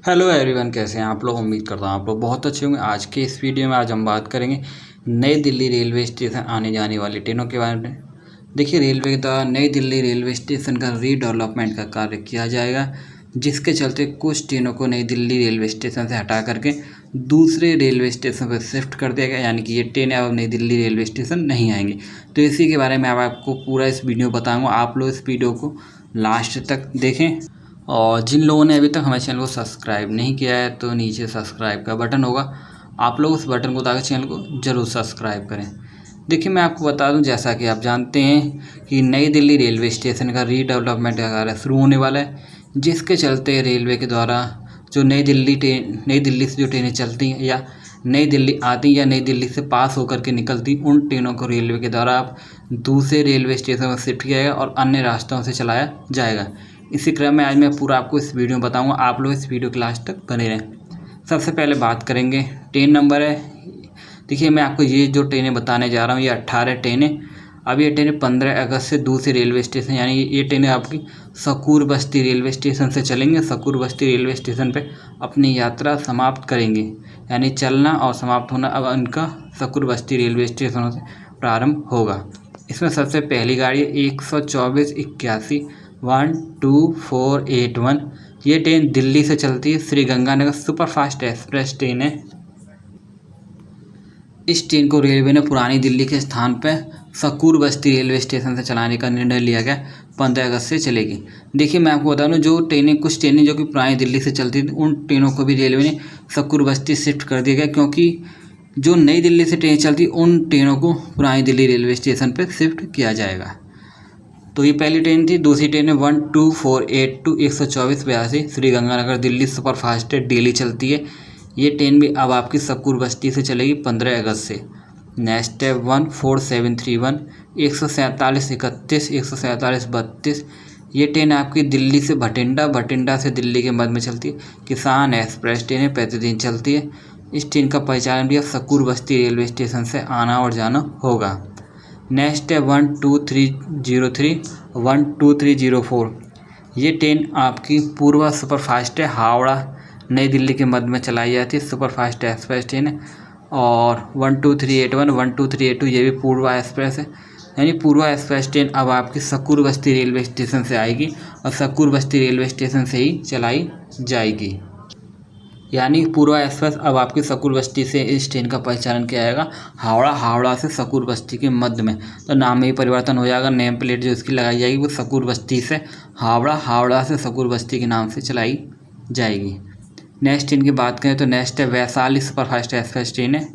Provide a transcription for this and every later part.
Hello everyone, कैसे हैं आप लोग। उम्मीद करता हूँ आप लोग बहुत अच्छे होंगे। आज के इस वीडियो में आज हम बात करेंगे नई दिल्ली रेलवे स्टेशन आने जाने वाली ट्रेनों के बारे में। देखिए, रेलवे के द्वारा नई दिल्ली रेलवे स्टेशन का रीडेवलपमेंट का कार्य किया जाएगा, जिसके चलते कुछ ट्रेनों को नई दिल्ली रेलवे स्टेशन से हटा करके दूसरे रेलवे स्टेशन पर शिफ्ट कर दिया गया, यानी कि ये ट्रेनें अब नई दिल्ली रेलवे स्टेशन नहीं आएंगी। तो इसी के बारे में अब आपको पूरा इस वीडियो बताऊँगा। आप लोग इस वीडियो को लास्ट तक देखें। और जिन लोगों ने अभी तक हमारे चैनल को सब्सक्राइब नहीं किया है तो नीचे सब्सक्राइब का बटन होगा, आप लोग उस बटन को दबाकर चैनल को ज़रूर सब्सक्राइब करें। देखिए, मैं आपको बता दूं, जैसा कि आप जानते हैं कि नई दिल्ली रेलवे स्टेशन का रीडेवलपमेंट का कार्य शुरू होने वाला है, जिसके चलते रेलवे के द्वारा जो नई दिल्ली से जो ट्रेनें चलती हैं या नई दिल्ली आती या नई दिल्ली से पास होकर के निकलती, उन ट्रेनों को रेलवे के द्वारा अब दूसरे रेलवे स्टेशन पर शिफ्ट किया जाएगा और अन्य रास्तों से चलाया जाएगा। इसी क्रम में आज मैं पूरा आपको इस वीडियो में बताऊंगा। आप लोग इस वीडियो के लास्ट तक बने रहें। सबसे पहले बात करेंगे ट्रेन नंबर है। देखिए, मैं आपको ये जो ट्रेनें बताने जा रहा हूँ, ये 18 ट्रेनें। अब ये ट्रेनें 15 अगस्त से दूसरे रेलवे स्टेशन यानी ये ट्रेनें आपकी सकूर बस्ती रेलवे स्टेशन से चलेंगे। सकूर बस्ती रेलवे स्टेशन पे अपनी यात्रा समाप्त करेंगे, यानी चलना और समाप्त होना अब उनका सकूर बस्ती रेलवे स्टेशनों से प्रारंभ होगा। इसमें सबसे पहली गाड़ी है 124-81 12481। ये ट्रेन दिल्ली से चलती है, Shri Ganganagar superfast express train है। इस ट्रेन को रेलवे ने पुरानी दिल्ली के स्थान पर सकूर बस्ती रेलवे स्टेशन से चलाने का निर्णय लिया गया। 15 अगस्त से चलेगी। देखिए, मैं आपको बता दूं, कुछ ट्रेनें जो कि पुरानी दिल्ली से चलती थी, उन ट्रेनों को भी रेलवे ने सकूर बस्ती शिफ्ट कर दिया गया, क्योंकि जो नई दिल्ली से ट्रेन चलती उन ट्रेनों को पुरानी दिल्ली रेलवे स्टेशन पर शिफ्ट किया जाएगा। तो ये पहली ट्रेन थी। दूसरी ट्रेन है 12482 12482 श्री गंगानगर दिल्ली सुपरफास्ट डेली चलती है। ये ट्रेन भी अब आपकी सकूर बस्ती से चलेगी 15 अगस्त से। नेक्स्ट है 14731 14731 14732। ये ट्रेन आपकी दिल्ली से भटिंडा से दिल्ली के मध्य में चलती है। किसान एक्सप्रेस ट्रेन है, प्रतिदिन चलती है। इस ट्रेन का परिचालन भी अब सकूर बस्ती रेलवे स्टेशन से आना और जाना होगा। नेक्स्ट है 12303 12304। ये ट्रेन आपकी पूर्वा सुपरफास्ट है, हावड़ा नई दिल्ली के मध्य में चलाई जाती है। सुपरफास्ट एक्सप्रेस ट्रेन है। और 12381 12382 ये भी पूर्वा एक्सप्रेस है, यानी पूर्वा एक्सप्रेस ट्रेन अब आपकी सकूर बस्ती रेलवे स्टेशन से आएगी और सकूर बस्ती रेलवे स्टेशन से ही चलाई जाएगी। यानी पूर्वा एक्सप्रेस अब आपकी सकूर बस्ती से इस ट्रेन का परिचालन किया जाएगा हावड़ा से सकूर बस्ती के मध्य में। तो नाम में ही परिवर्तन हो जाएगा। नेम प्लेट जो इसकी लगाई जाएगी वो सकूर बस्ती से हावड़ा से सकूर बस्ती के नाम से चलाई जाएगी। नेक्स्ट ट्रेन की बात करें तो नेक्स्ट है वैशाली सुपरफास्ट एक्सप्रेस ट्रेन है।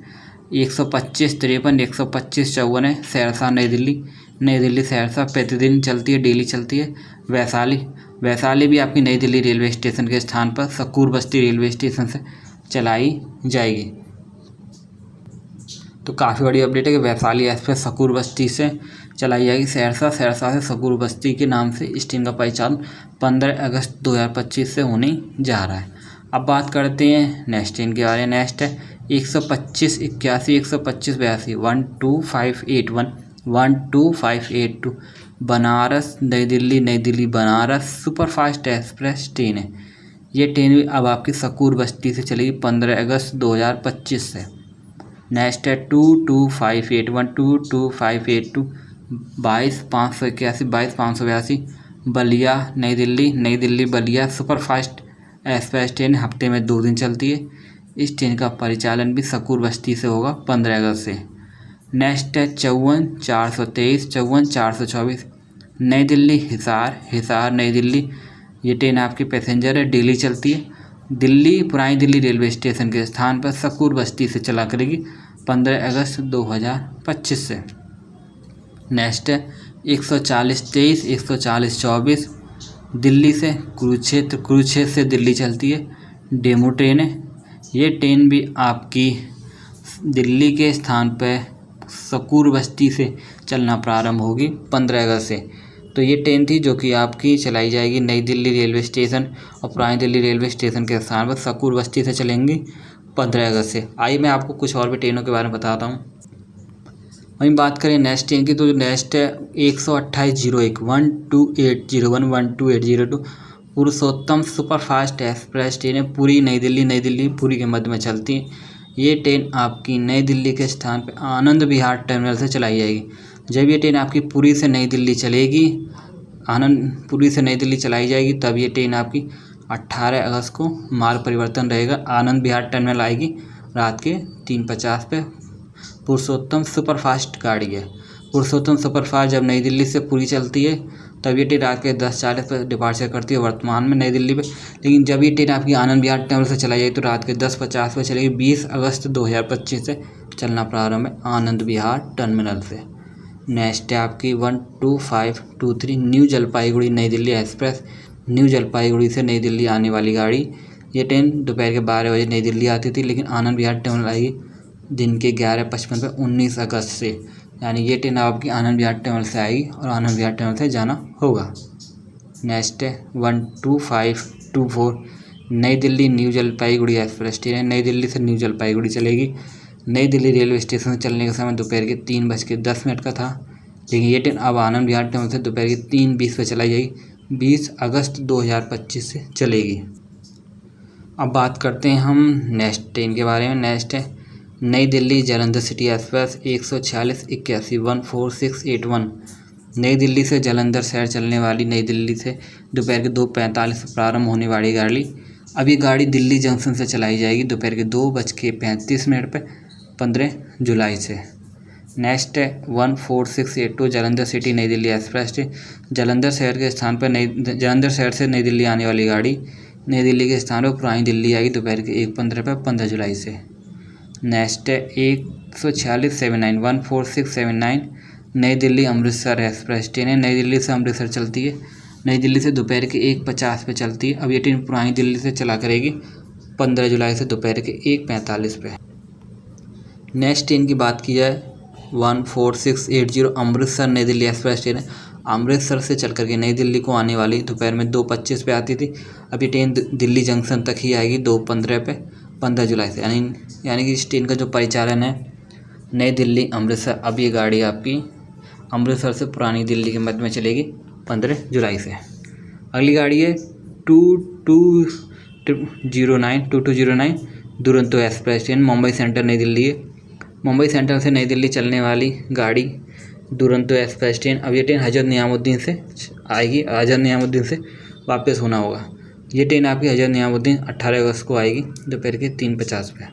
12553 12554 है, सहरसा नई दिल्ली सहरसा प्रतिदिन चलती है, डेली चलती है। वैशाली भी आपकी नई दिल्ली रेलवे स्टेशन के स्थान पर सकूर बस्ती रेलवे स्टेशन से चलाई जाएगी। तो काफ़ी बड़ी अपडेट है कि वैशाली एक्सप्रेस सकूर बस्ती से चलाई जाएगी सहरसा से सकूर बस्ती के नाम से। इस ट्रेन का परिचालन 15 अगस्त 2025 से होने जा रहा है। अब बात करते हैं नेक्स्ट ट्रेन के बारे में। नेक्स्ट है 12581 12582 12581 12582 बनारस नई Delhi Banaras superfast express train है। ये ट्रेन भी अब आपकी सकूर बस्ती से चलेगी 15 अगस्त 2025 से। नेक्स्ट है 22581 22582 22581 22582 बलिया नई Delhi Ballia superfast express train हफ्ते में 2 दिन चलती है। इस ट्रेन का परिचालन भी सकूर बस्ती से होगा 15 अगस्त से। नेक्स्ट है 54423 54424 नई दिल्ली हिसार नई दिल्ली। ये ट्रेन आपकी पैसेंजर है, डेली चलती है। पुरानी दिल्ली रेलवे स्टेशन के स्थान पर सकूर बस्ती से चला करेगी 15 अगस्त 2025 से। नेक्स्ट है 14023 14024 दिल्ली से कुरुक्षेत्र से दिल्ली चलती है, डेमू ट्रेन है। ये ट्रेन भी आपकी दिल्ली के स्थान पर सकूर बस्ती से चलना प्रारंभ होगी 15 अगस्त से। तो ये ट्रेन थी जो कि आपकी चलाई जाएगी नई दिल्ली रेलवे स्टेशन और पुरानी दिल्ली रेलवे स्टेशन के स्थान पर सकूर बस्ती से चलेंगी 15 अगस्त से। आइए मैं आपको कुछ और भी ट्रेनों के बारे में बताता हूँ। वहीं बात करें नेक्स्ट ट्रेन की, तो नेक्स्ट है 12801 12801 12802 पुरुषोत्तम सुपरफास्ट एक्सप्रेस ट्रेनें पूरी नई दिल्ली पुरी के मध्य में चलती हैं। ये ट्रेन आपकी नई दिल्ली के स्थान पर आनंद विहार टर्मिनल से चलाई जाएगी। जब ये ट्रेन आपकी पुरी से नई दिल्ली चलेगी, पुरी से नई दिल्ली चलाई जाएगी, तब ये ट्रेन आपकी 18 अगस्त को मार्ग परिवर्तन रहेगा, आनंद विहार टर्मिनल आएगी रात के 3:50 पे। पुरुषोत्तम सुपरफास्ट गाड़ी है। पुरुषोत्तम सुपरफास्ट जब नई दिल्ली से पुरी चलती है तब ये ट्रेन रात के 10:40 पर डिपार्चर करती है वर्तमान में नई दिल्ली पे। लेकिन जब ये ट्रेन आपकी आनंद विहार टर्मिनल से चलाई जाएगी तो रात के 10:50 पर चलेगी। 20 अगस्त 2025 से चलना प्रारंभ है आनंद विहार टर्मिनल से। नेक्स्ट है आपकी 12523 न्यू जलपाईगुड़ी नई दिल्ली एक्सप्रेस। न्यू जलपाईगुड़ी से नई दिल्ली आने वाली गाड़ी। ये ट्रेन दोपहर के 12 बजे नई दिल्ली आती थी, लेकिन आनंद विहार टर्मिनल आएगी दिन के 11:55 पर 19 अगस्त से। यानी ये ट्रेन आपकी आनंद विहार टर्मिनल से आएगी और आनंद विहार टर्मिनल से जाना होगा। नेक्स्ट है 12524 नई Delhi new Jalpaiguri express train. नई दिल्ली से न्यू जलपाईगुड़ी चलेगी। नई दिल्ली रेलवे स्टेशन से चलने का समय दोपहर के 3:10 का था, लेकिन ये ट्रेन अब आनंद विहार टर्मिनल से दोपहर के 3:20 पर चलाई जाएगी। 20 अगस्त 2025 से चलेगी। अब बात करते हैं हम नेक्स्ट ट्रेन के बारे में। नेक्स्ट है नई दिल्ली जालंधर सिटी एक्सप्रेस 14681 14681 नई दिल्ली से जालंधर शहर चलने वाली, नई दिल्ली से दोपहर के 2:45 पर प्रारंभ होने वाली गाड़ी। अब ये गाड़ी दिल्ली जंक्शन से चलाई जाएगी दोपहर के 2:35 पर 15 जुलाई से। नेक्स्ट है 14682 जालंधर सिटी नई दिल्ली एक्सप्रेस ट्रेन। जालंधर शहर के स्थान पर जालंधर शहर से नई दिल्ली आने वाली गाड़ी। नई दिल्ली के स्थान पर पुरानी दिल्ली आएगी दोपहर के 1:15 पर 15 जुलाई से। नेक्स्ट है 14679 14679 नई दिल्ली अमृतसर एक्सप्रेस ट्रेन है। नई दिल्ली से अमृतसर चलती है। नई दिल्ली से दोपहर के 1:50 पे चलती है। अब ये ट्रेन पुरानी दिल्ली से चला करेगी 15 जुलाई से दोपहर के 1:45 पे। नेक्स्ट ट्रेन की बात की जाए 14680 अमृतसर नई दिल्ली एक्सप्रेस ट्रेन है। अमृतसर से चल करके नई दिल्ली को आने वाली, दोपहर में 2:25 पे आती थी। अब ये ट्रेन दिल्ली जंक्शन तक ही आएगी 2:15 पे 15 जुलाई से। यानी कि इस ट्रेन का जो परिचालन है नई दिल्ली अमृतसर, अब ये गाड़ी आपकी अमृतसर से पुरानी दिल्ली के मध्य में चलेगी 15 जुलाई से। अगली गाड़ी है 2209 Duronto express train. Mumbai central नई दिल्ली है। मुंबई सेंट्रल से नई दिल्ली चलने वाली गाड़ी दुरंतो एक्सप्रेस ट्रेन। अब ये ट्रेन हजरत नियामुद्दीन से आएगी। हजरत नियामुद्दीन से वापस होना होगा। ये ट्रेन आपकी हजरत नियामुद्दीन 18 अगस्त को आएगी दोपहर के 3:50 पे।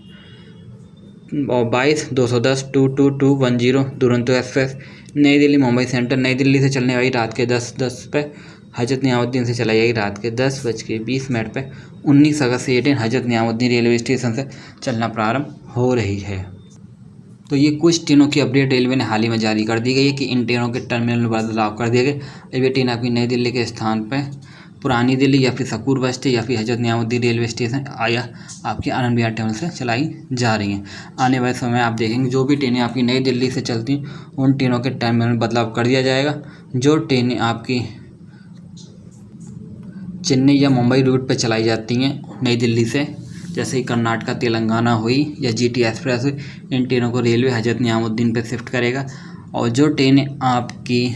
और 22-210 22210 दुरंतो एक्सप्रेस नई दिल्ली मुंबई सेंट्रल नई दिल्ली से चलने वाली रात के 10:10 पे हजरत नियामुद्दीन से चलाई जाएगी रात के 10:20 पे। 19 अगस्त से ये ट्रेन हजरत नियामुद्दीन रेलवे स्टेशन से चलना प्रारंभ हो रही है। तो ये कुछ ट्रेनों की अपडेट रेलवे ने हाल ही में जारी कर दी गई है कि इन ट्रेनों के टर्मिनल में बदलाव कर दिए गए। अब ये ट्रेन आपकी नई दिल्ली के स्थान पर पुरानी दिल्ली या फिर सकूर बस स्टैंड या फिर हजरत नियामुद्दीन रेलवे स्टेशन आया आपकी आनंद विहार टर्मिनल से चलाई जा रही हैं। आने वाले समय आप देखेंगे जो भी ट्रेनें आपकी नई दिल्ली से चलती हैं उन ट्रेनों के टर्मिनल में बदलाव कर दिया जाएगा। जो ट्रेनें आपकी चेन्नई या मुंबई रूट पर चलाई जाती हैं नई दिल्ली से, जैसे ही कर्नाटका तेलंगाना हुई या जीटी एक्सप्रेस हुई, इन ट्रेनों को रेलवे हजरत नियामुद्दीन पर शिफ्ट करेगा। और जो ट्रेनें आपकी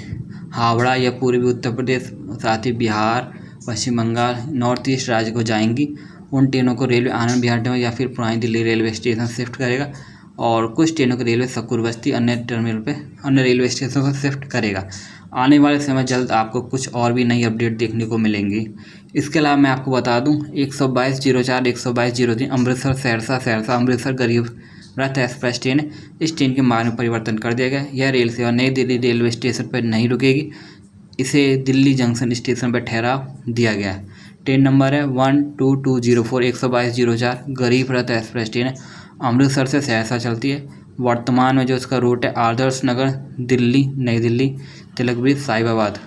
हावड़ा या पूर्वी उत्तर प्रदेश, साथ ही बिहार, पश्चिम बंगाल, नॉर्थ ईस्ट राज्य को जाएंगी, उन ट्रेनों को रेलवे आनंद विहार टर्मिनल या फिर पुरानी दिल्ली रेलवे स्टेशन शिफ्ट करेगा। और कुछ ट्रेनों को रेलवे सकूर बस्ती अन्य टर्मिनल पे अन्य रेलवे स्टेशन को शिफ्ट करेगा। आने वाले समय जल्द आपको कुछ और भी नई अपडेट देखने को मिलेंगी। इसके अलावा मैं आपको बता दूं 12204 12203 अमृतसर सहरसा अमृतसर गरीब रथ एक्सप्रेस ट्रेन है। इस ट्रेन के मार्ग में परिवर्तन कर दिया गया। यह रेल सेवा नई दिल्ली रेलवे स्टेशन पर नहीं रुकेगी, इसे दिल्ली जंक्शन स्टेशन पर ठहराव दिया गया है। ट्रेन नंबर है 12204 12204 गरीब रथ एक्सप्रेस ट्रेन है। अमृतसर से सहरसा चलती है। वर्तमान में जो इसका रूट है आदर्श नगर दिल्ली, नई दिल्ली, तिलक ब्रिज, साहिबाबाद।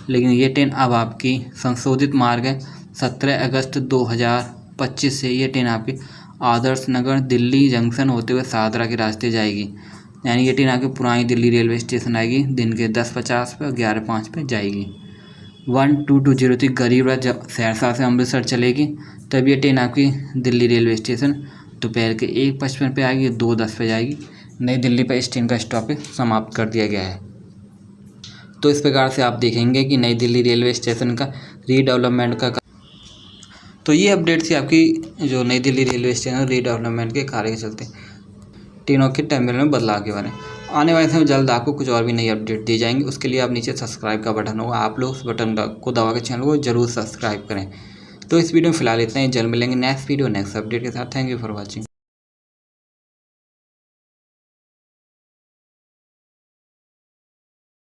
लेकिन ये ट्रेन अब आपकी संशोधित मार्ग है 17 अगस्त 2025 से ये ट्रेन आपकी आदर्श नगर दिल्ली जंक्शन होते हुए शाहदरा के रास्ते जाएगी। यानी ये ट्रेन आपकी पुरानी दिल्ली रेलवे स्टेशन आएगी दिन के 10:50 पर 11:05 पर जाएगी। 12203 गरीब रथ जब सहरसा से अमृतसर चलेगी तब ये ट्रेन आपकी दिल्ली रेलवे स्टेशन दोपहर के 1:55 पे आएगी, 2:10 पे जाएगी। नई दिल्ली पर इस ट्रेन का स्टॉपेज समाप्त कर दिया गया है। तो इस प्रकार से आप देखेंगे कि नई दिल्ली रेलवे स्टेशन का रीडेवलपमेंट का तो ये अपडेट थी आपकी जो नई दिल्ली रेलवे स्टेशन रीडेवलपमेंट के कार्य के चलते ट्रेनों के टर्मिनल में बदलाव के बारे में। आने वाले समय में जल्द आपको कुछ और भी नई अपडेट दी जाएंगी। उसके लिए आप नीचे सब्सक्राइब का बटन होगा, आप लोग उस बटन को दबा के चैनल को जरूर सब्सक्राइब करें। तो इस वीडियो में फिलहाल इतना ही, जल्द मिलेंगे नेक्स्ट वीडियो नेक्स्ट अपडेट के साथ। Thank you for watching.